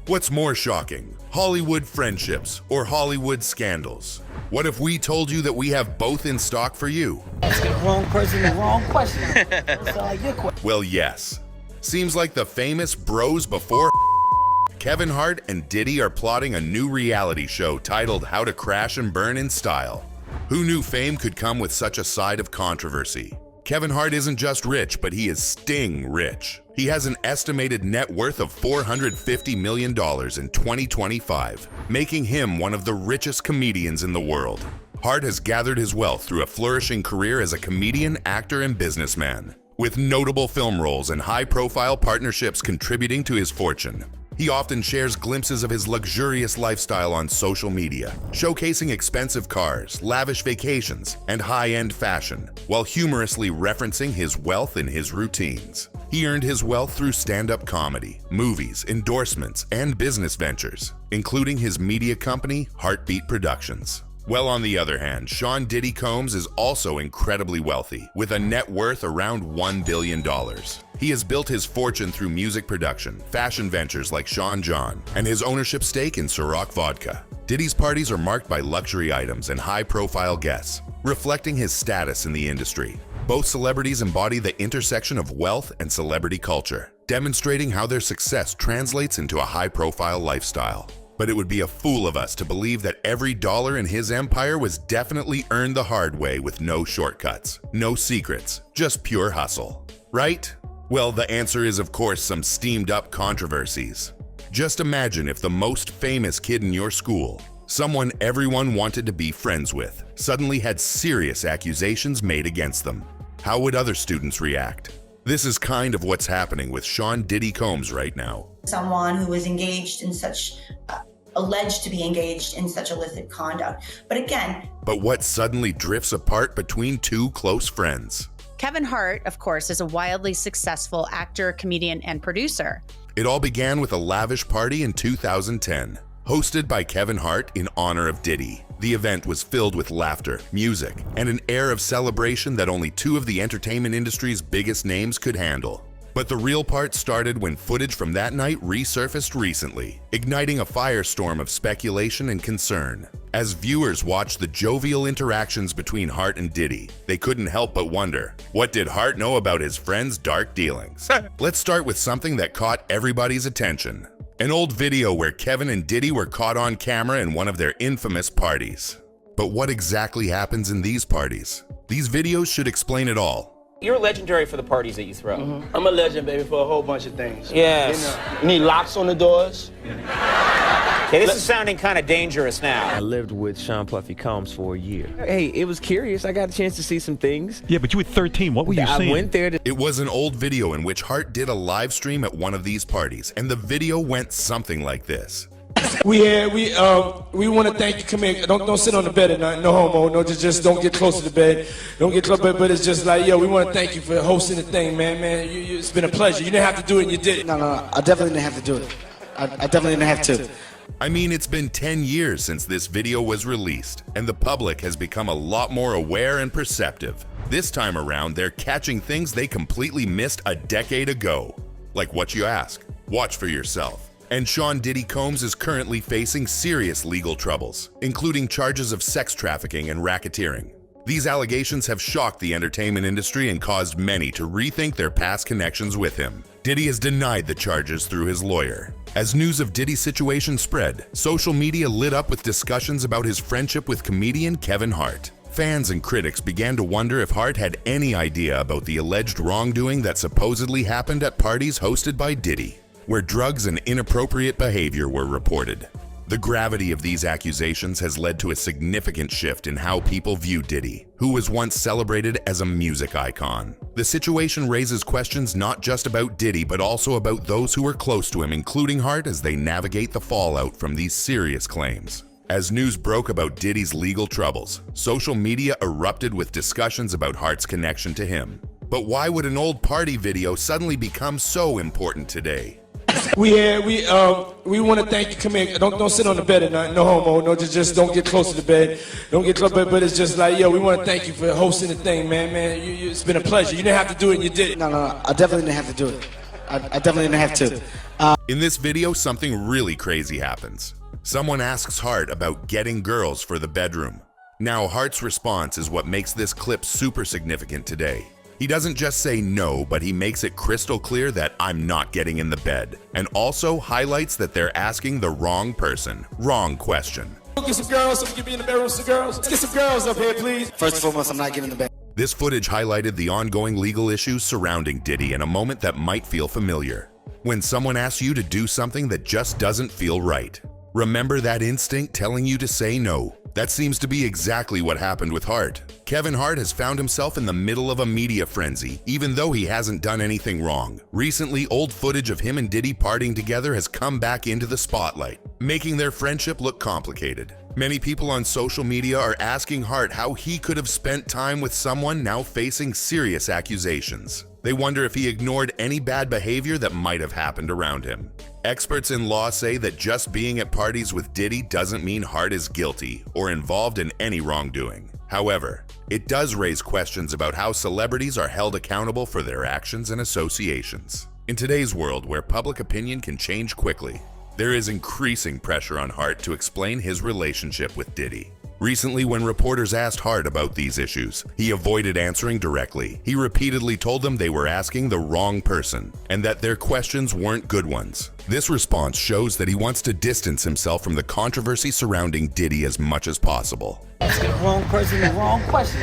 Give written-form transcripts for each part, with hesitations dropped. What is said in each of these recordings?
What's more shocking, Hollywood friendships or Hollywood scandals? What if we told you that we have both in stock for you? That's the wrong person, the wrong question. Sound like your question. Well, yes. Seems like the famous bros before Kevin Hart and Diddy are plotting a new reality show titled How to Crash and Burn in Style. Who knew fame could come with such a side of controversy? Kevin Hart isn't just rich, but he is sting rich. He has an estimated net worth of $450 million in 2025, making him one of the richest comedians in the world. Hart has gathered his wealth through a flourishing career as a comedian, actor, and businessman, with notable film roles and high-profile partnerships contributing to his fortune. He often shares glimpses of his luxurious lifestyle on social media, showcasing expensive cars, lavish vacations, and high-end fashion, while humorously referencing his wealth in his routines. He earned his wealth through stand-up comedy, movies, endorsements, and business ventures, including his media company, Heartbeat Productions. Well, on the other hand, Sean Diddy Combs is also incredibly wealthy, with a net worth around $1 billion. He has built his fortune through music production, fashion ventures like Sean John, and his ownership stake in Ciroc Vodka. Diddy's parties are marked by luxury items and high-profile guests, reflecting his status in the industry. Both celebrities embody the intersection of wealth and celebrity culture, demonstrating how their success translates into a high-profile lifestyle. But it would be a fool of us to believe that every dollar in his empire was definitely earned the hard way with no shortcuts, no secrets, just pure hustle. Right? Well, the answer is, of course, some steamed-up controversies. Just imagine if the most famous kid in your school, someone everyone wanted to be friends with, suddenly had serious accusations made against them. How would other students react? This is kind of what's happening with Sean Diddy Combs right now. Someone who was engaged in such, alleged to be engaged in such illicit conduct. But what suddenly drifts apart between two close friends? Kevin Hart, of course, is a wildly successful actor, comedian, and producer. It all began with a lavish party in 2010, hosted by Kevin Hart in honor of Diddy. The event was filled with laughter, music, and an air of celebration that only two of the entertainment industry's biggest names could handle. But the real part started when footage from that night resurfaced recently, igniting a firestorm of speculation and concern. As viewers watched the jovial interactions between Hart and Diddy, they couldn't help but wonder, what did Hart know about his friend's dark dealings? Let's start with something that caught everybody's attention. An old video where Kevin and Diddy were caught on camera in one of their infamous parties. But what exactly happens in these parties? These videos should explain it all. You're legendary for the parties that you throw. I'm a legend, baby, for a whole bunch of things. Yes. You need locks on the doors. Okay, this is sounding kind of dangerous now. I lived with Sean Puffy Combs for a year. Hey, it was curious. I got a chance to see some things. Yeah, but you were 13. What were you seeing? I went there to... It was an old video in which Hart did a live stream at one of these parties, and the video went something like this. We want to thank you. Come here. Don't sit on the bed at night. No homo. No, just don't get close to the bed. Don't get close. But it's just like, yo, we want to thank you for hosting the thing, man. It's been a pleasure. You didn't have to do it, and you did it. No, I definitely didn't have to do it. I definitely didn't have to. I mean, it's been 10 years since this video was released, and the public has become a lot more aware and perceptive. This time around, they're catching things they completely missed a decade ago. Like what you ask? Watch for yourself. And Sean Diddy Combs is currently facing serious legal troubles, including charges of sex trafficking and racketeering. These allegations have shocked the entertainment industry and caused many to rethink their past connections with him. Diddy has denied the charges through his lawyer. As news of Diddy's situation spread, social media lit up with discussions about his friendship with comedian Kevin Hart. Fans and critics began to wonder if Hart had any idea about the alleged wrongdoing that supposedly happened at parties hosted by Diddy, where drugs and inappropriate behavior were reported. The gravity of these accusations has led to a significant shift in how people view Diddy, who was once celebrated as a music icon. The situation raises questions not just about Diddy, but also about those who were close to him, including Hart, as they navigate the fallout from these serious claims. As news broke about Diddy's legal troubles, social media erupted with discussions about Hart's connection to him. But why would an old party video suddenly become so important today? We want to thank you. Come here. Don't sit on the bed at night. No homo. No, just don't get close to the bed. Don't get close. But it's just like, yo, we want to thank you for hosting the thing, man. It's been a pleasure. You didn't have to do it, and you did it. No, I definitely didn't have to do it. I definitely didn't have to. In this video, something really crazy happens. Someone asks Hart about getting girls for the bedroom. Now, Hart's response is what makes this clip super significant today. He doesn't just say no, but he makes it crystal clear that I'm not getting in the bed, and also highlights that they're asking the wrong person, wrong question. Get some girls so we can be in the bedroom with some girls. Let's get some girls up here, please. First and foremost, I'm not getting in the bed. This footage highlighted the ongoing legal issues surrounding Diddy in a moment that might feel familiar. When someone asks you to do something that just doesn't feel right, remember that instinct telling you to say no. That seems to be exactly what happened with Hart. Kevin Hart has found himself in the middle of a media frenzy, even though he hasn't done anything wrong. Recently, old footage of him and Diddy partying together has come back into the spotlight, making their friendship look complicated. Many people on social media are asking Hart how he could have spent time with someone now facing serious accusations. They wonder if he ignored any bad behavior that might have happened around him. Experts in law say that just being at parties with Diddy doesn't mean Hart is guilty or involved in any wrongdoing. However, it does raise questions about how celebrities are held accountable for their actions and associations. In today's world, where public opinion can change quickly, there is increasing pressure on Hart to explain his relationship with Diddy. Recently, when reporters asked Hart about these issues, he avoided answering directly. He repeatedly told them they were asking the wrong person and that their questions weren't good ones. This response shows that he wants to distance himself from the controversy surrounding Diddy as much as possible. Asking the wrong person the wrong question.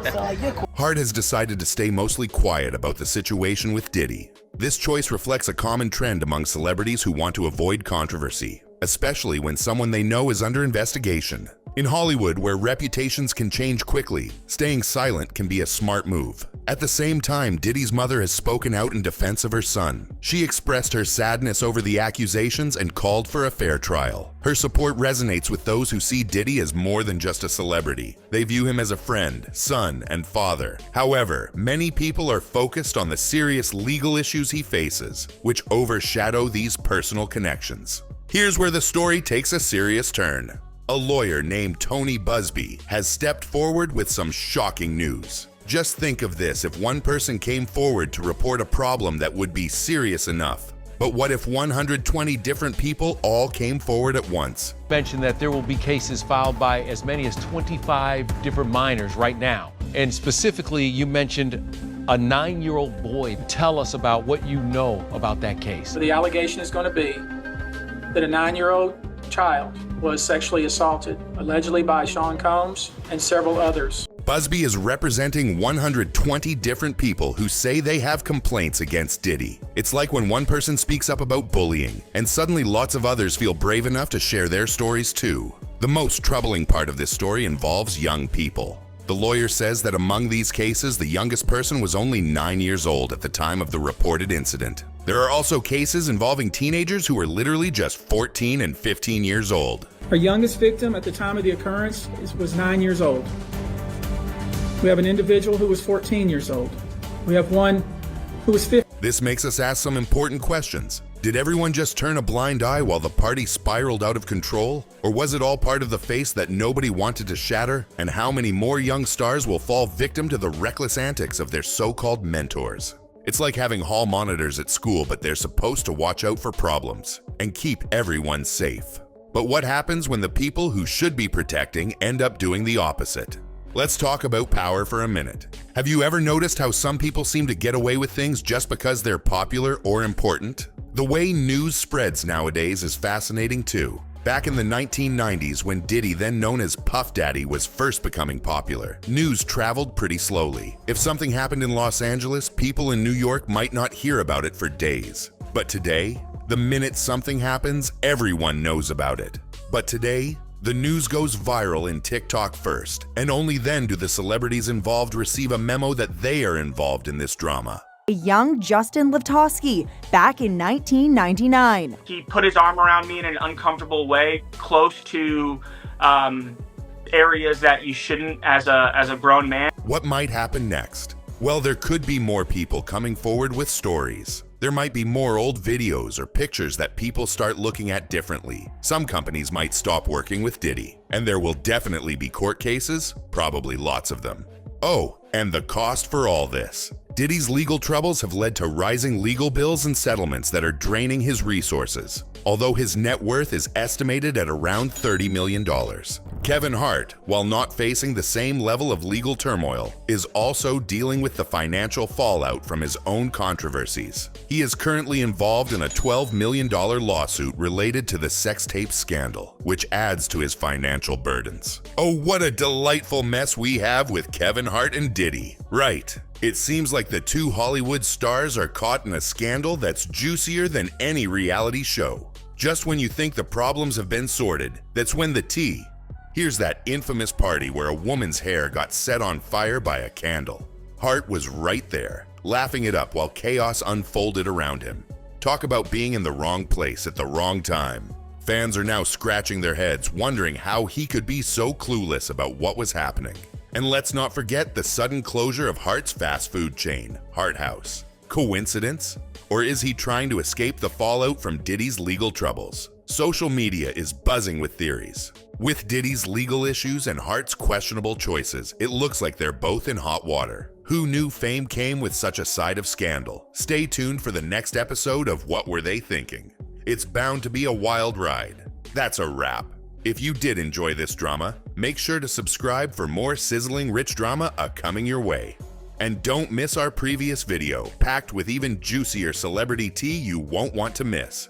So like, Hart has decided to stay mostly quiet about the situation with Diddy. This choice reflects a common trend among celebrities who want to avoid controversy, especially when someone they know is under investigation. In Hollywood, where reputations can change quickly, staying silent can be a smart move. At the same time, Diddy's mother has spoken out in defense of her son. She expressed her sadness over the accusations and called for a fair trial. Her support resonates with those who see Diddy as more than just a celebrity. They view him as a friend, son, and father. However, many people are focused on the serious legal issues he faces, which overshadow these personal connections. Here's where the story takes a serious turn. A lawyer named Tony Busby has stepped forward with some shocking news. Just think of this: if one person came forward to report a problem that would be serious enough. But what if 120 different people all came forward at once? Mentioned that there will be cases filed by as many as 25 different minors right now. And specifically, you mentioned a 9-year-old boy. Tell us about what you know about that case. So the allegation is going to be that a 9-year-old child was sexually assaulted, allegedly by Sean Combs and several others. Busby is representing 120 different people who say they have complaints against Diddy. It's like when one person speaks up about bullying, and suddenly lots of others feel brave enough to share their stories too. The most troubling part of this story involves young people. The lawyer says that among these cases, the youngest person was only 9 years old at the time of the reported incident. There are also cases involving teenagers who were literally just 14 and 15 years old. Our youngest victim at the time of the occurrence was 9 years old. We have an individual who was 14 years old. We have one who was 15. This makes us ask some important questions. Did everyone just turn a blind eye while the party spiraled out of control? Or was it all part of the face that nobody wanted to shatter? And how many more young stars will fall victim to the reckless antics of their so-called mentors? It's like having hall monitors at school, but they're supposed to watch out for problems and keep everyone safe. But what happens when the people who should be protecting end up doing the opposite? Let's talk about power for a minute. Have you ever noticed how some people seem to get away with things just because they're popular or important? The way news spreads nowadays is fascinating too. Back in the 1990s, when Diddy, then known as Puff Daddy, was first becoming popular, news traveled pretty slowly. If something happened in Los Angeles, people in New York might not hear about it for days. But today, the minute something happens, everyone knows about it. But today, the news goes viral in TikTok first, and only then do the celebrities involved receive a memo that they are involved in this drama. Young Justin Livtoski back in 1999. He put his arm around me in an uncomfortable way, close to areas that you shouldn't as a grown man. What might happen next? Well, there could be more people coming forward with stories. There might be more old videos or pictures that people start looking at differently. Some companies might stop working with Diddy, and there will definitely be court cases, probably lots of them. Oh, and the cost for all this. Diddy's legal troubles have led to rising legal bills and settlements that are draining his resources, although his net worth is estimated at around $30 million. Kevin Hart, while not facing the same level of legal turmoil, is also dealing with the financial fallout from his own controversies. He is currently involved in a $12 million lawsuit related to the sex tape scandal, which adds to his financial burdens. Oh, what a delightful mess we have with Kevin Hart and Diddy. Right. It seems like the two Hollywood stars are caught in a scandal that's juicier than any reality show. Just when you think the problems have been sorted, that's when the tea. Here's that infamous party where a woman's hair got set on fire by a candle. Hart was right there, laughing it up while chaos unfolded around him. Talk about being in the wrong place at the wrong time. Fans are now scratching their heads, wondering how he could be so clueless about what was happening. And let's not forget the sudden closure of Hart's fast food chain, Hart House. Coincidence? Or is he trying to escape the fallout from Diddy's legal troubles? Social media is buzzing with theories. With Diddy's legal issues and Hart's questionable choices, it looks like they're both in hot water. Who knew fame came with such a side of scandal? Stay tuned for the next episode of What Were They Thinking? It's bound to be a wild ride. That's a wrap. If you did enjoy this drama, make sure to subscribe for more sizzling rich drama coming your way. And don't miss our previous video, packed with even juicier celebrity tea you won't want to miss.